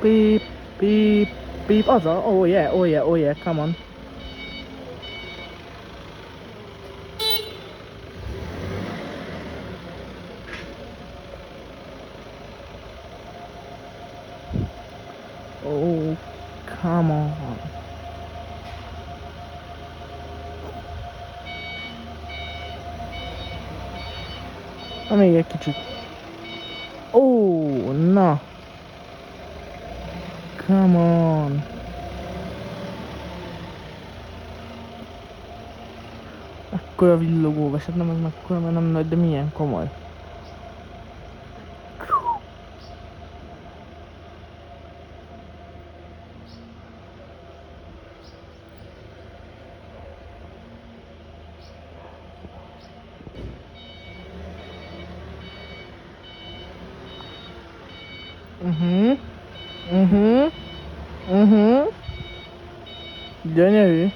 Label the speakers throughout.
Speaker 1: Beep, beep, beep. Az a, oh yeah, oh yeah, oh yeah, come on. Oh, come on. Na, még egy kicsit. Ó, na. Come on. Akkora villogó vasat, nem az mekkora, mert nem nagy, de milyen komoly. Gyönyörű.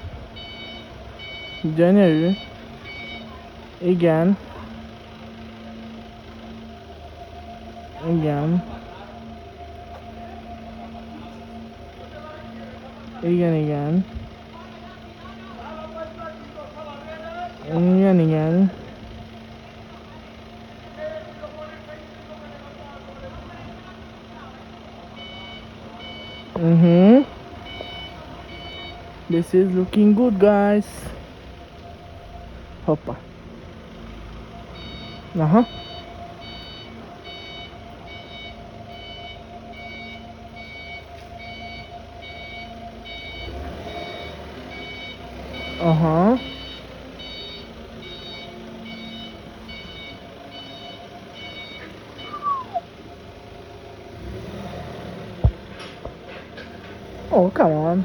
Speaker 1: Gyönyörű. Igen. Igen. Igen, igen. Igen, igen. This is looking good, guys. Hoppa. Aha. Aha. Oh, come on.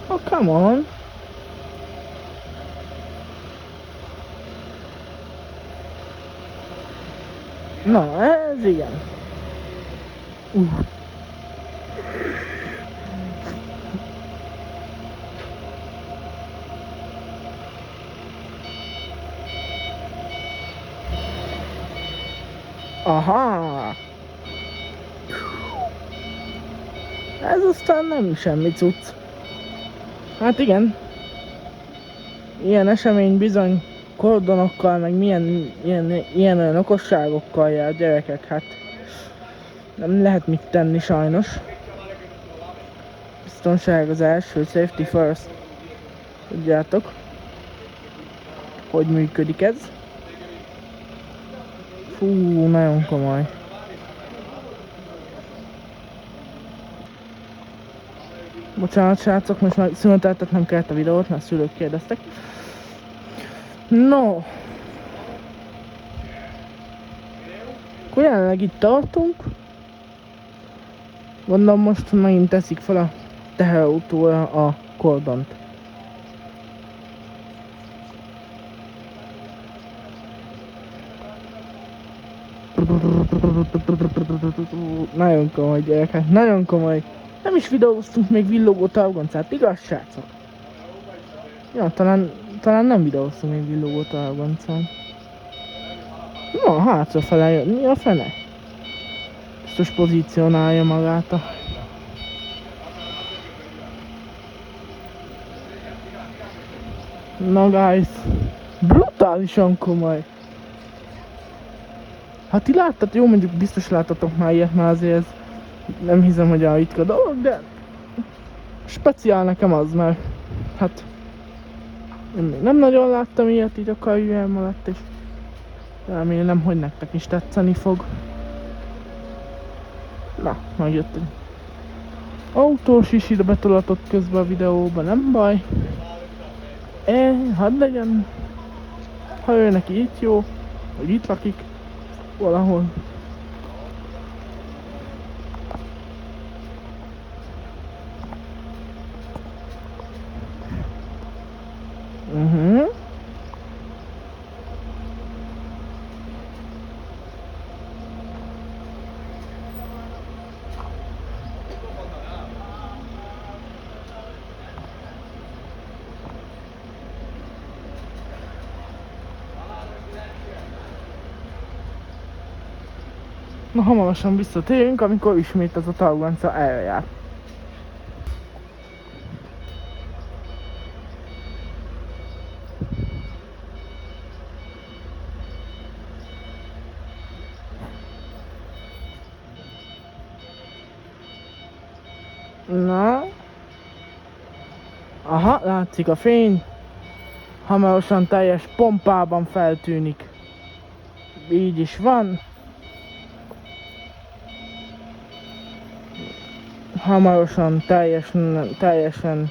Speaker 1: Oh, come on. Na, ez igen. Aha. Ez aztán nem semmi cucc. Hát igen. Ilyen esemény bizony kordonokkal, meg ilyen olyan okosságokkal jár, gyerekek, hát nem lehet mit tenni sajnos. Biztonság az első, safety first. Tudjátok, hogy működik ez. Fú, nagyon komoly. Bocsánat, srácok, most már szüneteltetnem kellett a videót, mert a szülők kérdeztek. No. Akkor jelenleg itt tartunk. Gondolom most megint teszik fel a teherautóra a kordont. Nagyon komoly, gyerekek, nagyon komoly. Nem is videóztunk még villogó targoncát, igaz, srácok? Ja, talán nem videóztunk még villogó targoncát. Na, hátrafele jön, mi a fene? Biztos pozícionálja magát a... Na guys, brutálisan komoly. Hát ti láttad, jó, mondjuk biztos láttatok már ilyet, mert azért ez nem hiszem, hogy a ritka dolog, de speciál nekem az, mert hát én még nem nagyon láttam ilyet így a karrierem alatt, és remélem, hogy nektek is tetszeni fog. Na, megjött egy autós is ide betolatott közben a videóba, nem baj. Hadd legyen, ha ő neki itt jó, hogy itt lakik valahol. Na, hamarosan visszatérünk, amikor ismét az a targonca eljár. Na. Aha, látszik a fény. Hamarosan teljes pompában feltűnik. Így is van. Hamarosan teljesen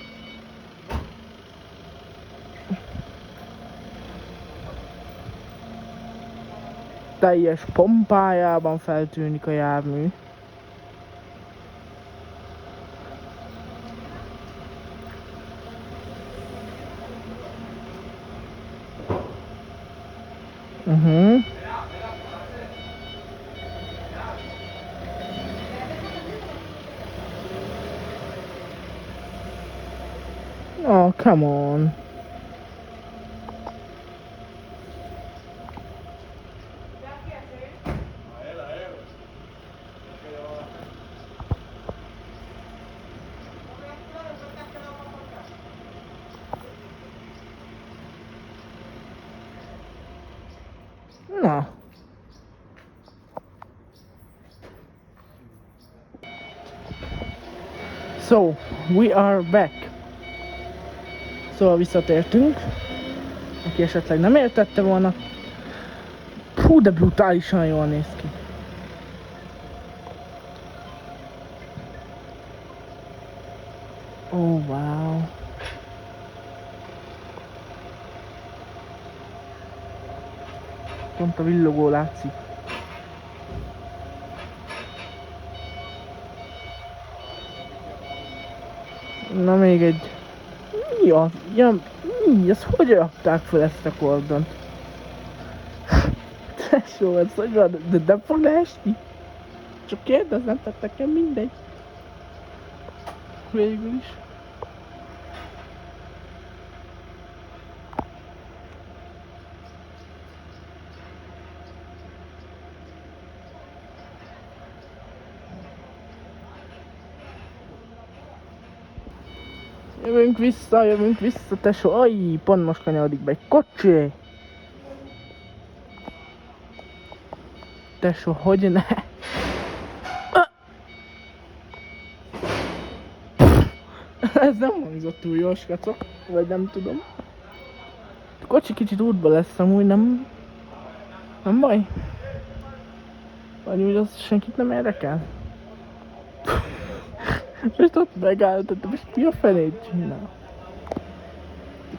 Speaker 1: teljes pompájában feltűnik a jármű. Oh, come on. Na. So, we are back. Szóval visszatértünk. Aki esetleg nem értette volna. Hú, de brutálisan jól néz ki. Oh, wow. Pont a villogó látszik. Na, még egy... Mi az? Ja, mi? Ezt hogy rakták fel ezt a kordont? Tesó, ez hogy van? De nem fog leesni? Csak kérdezem, tehát nekem mindegy. Végül is. Jövünk vissza, tesó. Aj, pont most kanyarodik be egy kocsi. Tesó, hogy ne? Ez nem hangzott túl jó, skacok. Vagy nem tudom. A kocsi kicsit útba lesz amúgy, nem baj. Vagy úgy az senkit nem érdekel. Most ott megálltott, most mi a felét csinál?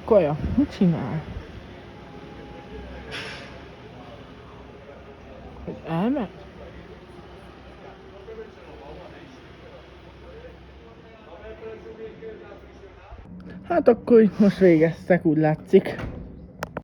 Speaker 1: Kaja, mit csinál? Hogy elmegy? Hát akkor itt most végeztek, úgy látszik.